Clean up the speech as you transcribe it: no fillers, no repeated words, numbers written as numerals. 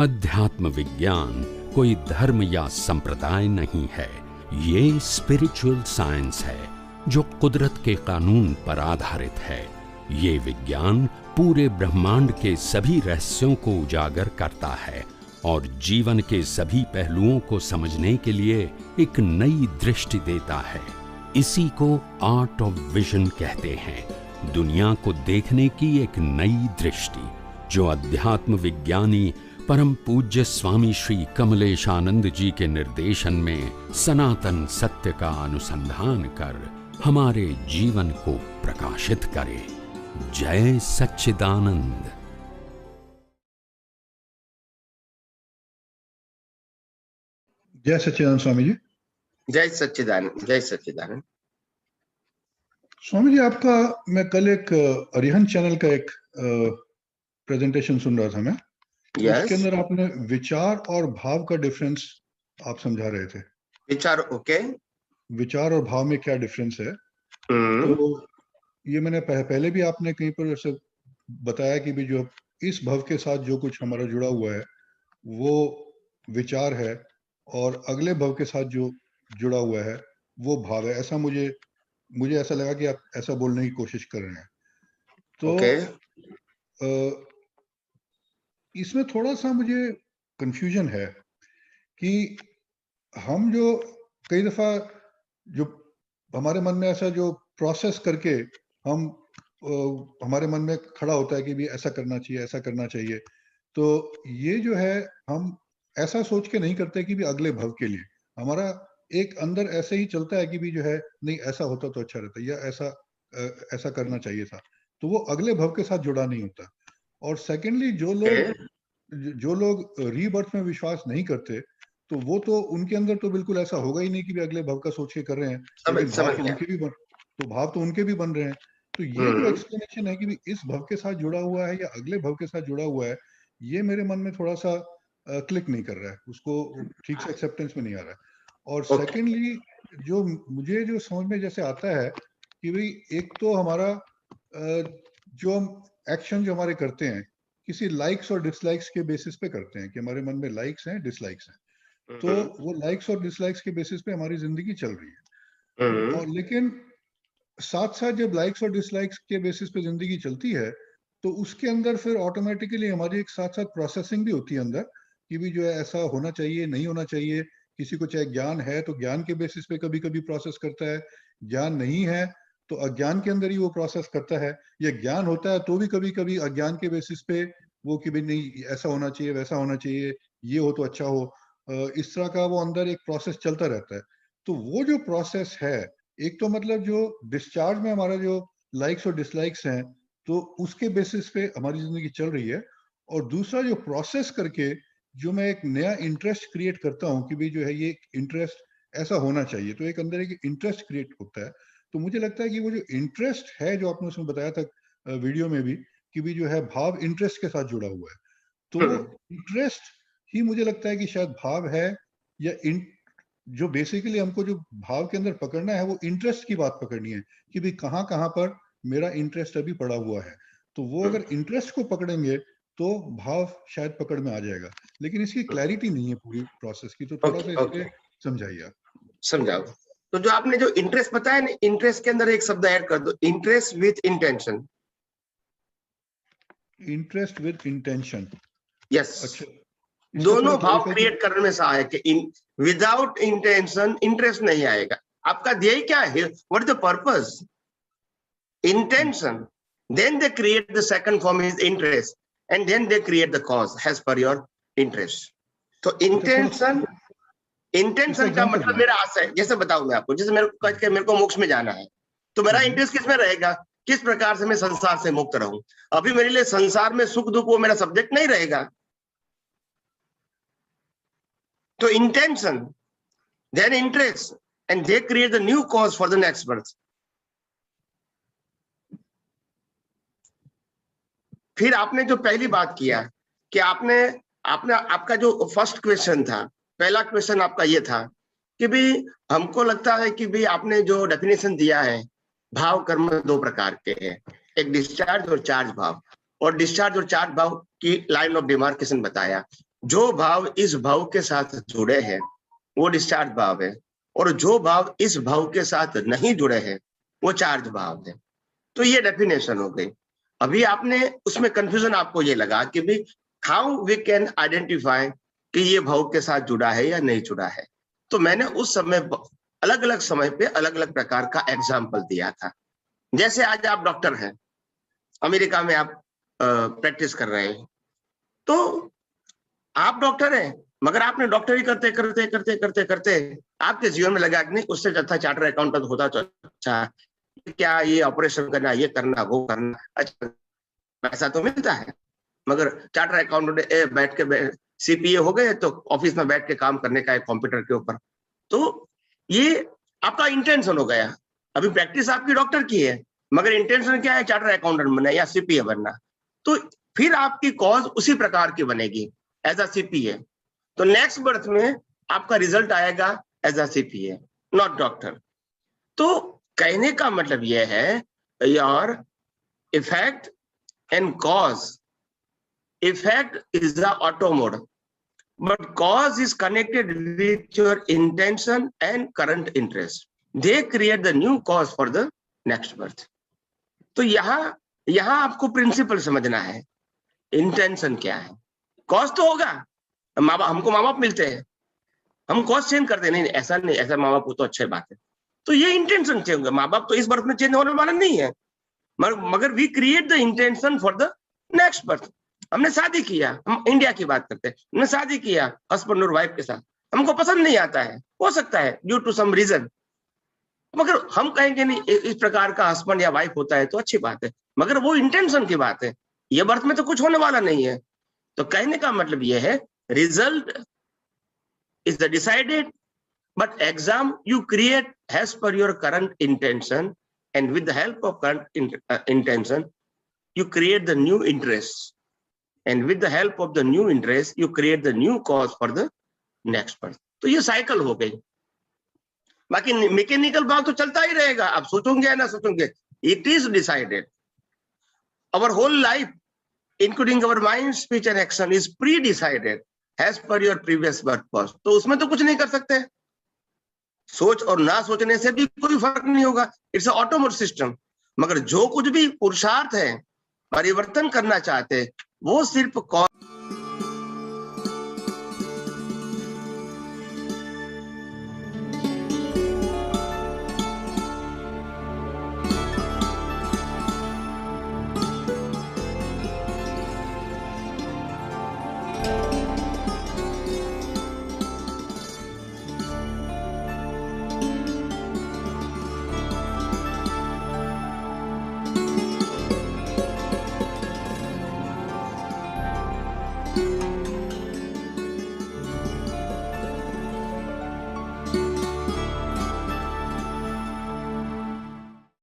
अध्यात्म विज्ञान कोई धर्म या संप्रदाय नहीं है, ये स्पिरिचुअल साइंस है जो कुदरत के कानून पर आधारित है। ये विज्ञान पूरे ब्रह्मांड के सभी रहस्यों को उजागर करता है और जीवन के सभी पहलुओं को समझने के लिए एक नई दृष्टि देता है। इसी को आर्ट ऑफ विजन कहते हैं, दुनिया को देखने की एक नई दृष्टि, जो अध्यात्म विज्ञानी परम पूज्य स्वामी श्री कमलेशानंद जी के निर्देशन में सनातन सत्य का अनुसंधान कर हमारे जीवन को प्रकाशित करे। जय सच्चिदानंद। जय सच्चिदानंद स्वामी जी। जय सच्चिदानंद। जय सच्चिदानंद स्वामी जी, आपका मैं कल एक अरिहंत चैनल का एक प्रेजेंटेशन सुन रहा था मैं। उसके अंदर आपने विचार और भाव का डिफरेंस आप समझा रहे थे। विचार, ओके। विचार और भाव में क्या डिफरेंस है? तो ये मैंने पहले भी आपने कहीं पर ऐसे बताया कि भी जो इस भव के साथ जो कुछ हमारा जुड़ा हुआ है वो विचार है और अगले भव के साथ जो जुड़ा हुआ है वो भाव है। ऐसा मुझे ऐसा लगा कि आप ऐसा बोलने की कोशिश कर रहे हैं। तो इसमें थोड़ा सा मुझे कंफ्यूजन है कि हम जो कई दफा जो हमारे मन में ऐसा जो प्रोसेस करके हम हमारे मन में खड़ा होता है कि भी ऐसा करना चाहिए, ऐसा करना चाहिए, तो ये जो है हम ऐसा सोच के नहीं करते कि भी अगले भव के लिए हमारा एक अंदर ऐसे ही चलता है कि भी जो है नहीं ऐसा होता तो अच्छा रहता, या ऐसा करना चाहिए था, तो वो अगले भव के साथ जुड़ा नहीं होता। और सेकेंडली जो लोग रीबर्थ में विश्वास नहीं करते तो वो तो उनके अंदर तो बिल्कुल ऐसा होगा ही नहीं कि भी अगले भव का सोच के कर रहे हैं, लेकिन भाव तो उनके भी बन रहे हैं। तो ये जो एक्सप्लेनेशन है कि भी इस भव के साथ जुड़ा हुआ है या अगले भव के साथ जुड़ा हुआ है, ये मेरे मन में थोड़ा सा क्लिक नहीं कर रहा है, उसको ठीक से एक्सेप्टेंस में नहीं आ रहा है। और सेकेंडली जो मुझे जो समझ में जैसे आता है कि भाई एक तो हमारा जो हम एक्शन जो हमारे करते हैं किसी लाइक्स और डिसलाइक्स के बेसिस पे करते हैं कि हमारे मन में लाइक्स हैं, डिसलाइक्स हैं, तो वो लाइक्स और डिसलाइक्स के बेसिस पे हमारी जिंदगी चल रही है। और लेकिन साथ साथ जब लाइक्स और डिसलाइक्स के बेसिस पे जिंदगी चलती है तो उसके अंदर फिर ऑटोमेटिकली हमारी एक साथ साथ प्रोसेसिंग भी होती है अंदर कि भी जो है ऐसा होना चाहिए, नहीं होना चाहिए। किसी को चाहे ज्ञान है तो ज्ञान के बेसिस पे कभी कभी प्रोसेस करता है, ज्ञान नहीं है तो अज्ञान के अंदर ही वो प्रोसेस करता है, या ज्ञान होता है तो भी कभी कभी अज्ञान के बेसिस पे वो कि भाई नहीं ऐसा होना चाहिए, वैसा होना चाहिए, ये हो तो अच्छा हो, इस तरह का वो अंदर एक प्रोसेस चलता रहता है। तो वो जो प्रोसेस है, एक तो मतलब जो डिस्चार्ज में हमारा जो लाइक्स और डिसलाइक्स हैं तो उसके बेसिस पे हमारी जिंदगी चल रही है, और दूसरा जो प्रोसेस करके जो मैं एक नया इंटरेस्ट क्रिएट करता हूँ कि भाई जो है ये इंटरेस्ट ऐसा होना चाहिए, तो एक अंदर एक इंटरेस्ट क्रिएट होता है। तो मुझे लगता है कि वो जो इंटरेस्ट है जो आपने उसमें बताया था वीडियो में भी कि भी जो है भाव इंटरेस्ट के साथ जुड़ा हुआ है, तो इंटरेस्ट ही मुझे लगता है कि शायद भाव है, या जो बेसिकली हमको जो भाव के अंदर पकड़ना है वो इंटरेस्ट की बात पकड़नी है कि भाई कहाँ कहाँ पर मेरा इंटरेस्ट अभी पड़ा हुआ है। तो वो अगर इंटरेस्ट को पकड़ेंगे तो भाव शायद पकड़ में आ जाएगा, लेकिन इसकी क्लैरिटी नहीं है पूरी प्रोसेस की, तो थोड़ा सा इसके समझाइए। समझाओ। तो जो आपने जो इंटरेस्ट बताया ना, इंटरेस्ट के अंदर एक शब्द ऐड कर दो, interest with intention. Interest with intention, yes. अच्छा, दोनों भाव क्रिएट करने में सहायक है। विदाउट इंटेंशन इंटरेस्ट नहीं आएगा। आपका ध्येय क्या है? What is the purpose? Intention, then they create the second form is interest, and then they create the cause as per your interest. तो इंटेंशन का मतलब मेरा आशय, जैसे बताऊं मैं आपको, जैसे मेरे को मोक्ष में जाना है, तो मेरा इंटरेस्ट किस में रहेगा? किस प्रकार से मैं संसार से मुक्त रहूं। अभी मेरे लिए संसार में सुख दुख वो मेरा सब्जेक्ट नहीं रहेगा। तो intention, then interest, and they create the new cause for the next birth. फिर आपने जो पहली बात किया कि आपका जो फर्स्ट क्वेश्चन था, पहला क्वेश्चन आपका ये था कि भी हमको लगता है कि भी आपने जो डेफिनेशन दिया है, भाव कर्म दो प्रकार के हैं, एक डिस्चार्ज और चार्ज भाव, और डिस्चार्ज और चार्ज भाव की लाइन ऑफ डिमार्केशन बताया। जो भाव इस भाव के साथ जुड़े हैं वो डिस्चार्ज भाव है, और जो भाव इस भाव के साथ नहीं जुड़े हैं वो चार्ज भाव है। तो ये डेफिनेशन हो गई। अभी आपने उसमें कंफ्यूजन आपको ये लगा कि भाई हाउ वी कैन आइडेंटिफाई कि ये भाव के साथ जुड़ा है या नहीं जुड़ा है। तो मैंने उस समय अलग अलग समय पे अलग अलग प्रकार का एग्जाम्पल दिया था। जैसे आज आप डॉक्टर हैं, अमेरिका में आप प्रैक्टिस कर रहे हैं, तो आप डॉक्टर हैं, मगर आपने डॉक्टरी करते करते करते करते करते आपके जीवन में लगा कि नहीं, उससे अच्छा चार्टर अकाउंटेंट होता तो अच्छा, क्या ये ऑपरेशन करना, ये करना, वो करना, अच्छा पैसा तो मिलता है, मगर चार्टर अकाउंटेंट बैठ के सीपीए हो गए तो ऑफिस में बैठ के काम करने का है कंप्यूटर के ऊपर। तो ये आपका इंटेंशन हो गया। अभी प्रैक्टिस आपकी डॉक्टर की है, मगर इंटेंशन क्या है, चार्टर अकाउंटेंट बनना या सीपीए बनना। तो फिर आपकी कॉज उसी प्रकार की बनेगी एज अ सीपीए। तो नेक्स्ट बर्थ में आपका रिजल्ट आएगा as a CPA, not doctor. तो कहने का मतलब यह है यार, effect and cause, effect is the auto mode, but cause is connected with your intention and current interest. They create the new cause for the next birth. तो यहाँ आपको प्रिंसिपल समझना है, इंटेंशन क्या है। कॉज तो होगा, हमको माँ बाप मिलते हैं, हम कॉज चेंज करते नहीं, ऐसा नहीं, ऐसा माँ बाप हो तो अच्छी बात है। तो ये इंटेंशन चेंज होगा, माँ बाप तो इस बर्थ में चेंज होने वाला नहीं है, मगर we create the intention for the next birth. हमने शादी किया, हम इंडिया की बात करते हैं, हमने शादी किया हस्बैंड और वाइफ के साथ, हमको पसंद नहीं आता है, हो सकता है ड्यू टू सम रीजन, मगर हम कहेंगे नहीं इस प्रकार का हस्बैंड या वाइफ होता है तो अच्छी बात है, मगर वो इंटेंशन की बात है, ये बर्थ में तो कुछ होने वाला नहीं है। तो कहने का मतलब ये है, result is the decided, but exam you create as per your current intention, and with the help of current intention you create the new interests, and with the help of the new interest you create the new cause for the next birth. तो ये cycle हो गई। बाकी mechanical बात तो चलता ही रहेगा, आप सोचोगे या ना सोचोगे, it is decided. Our whole life including our mind, speech and action is pre-decided as per your previous birth past. तो उसमें तो कुछ नहीं कर सकते, सोच और ना सोचने से भी कोई फर्क नहीं होगा, इट्स ऑटोमेटिक सिस्टम। मगर जो कुछ भी पुरुषार्थ है, परिवर्तन करना चाहते, वो सिर्फ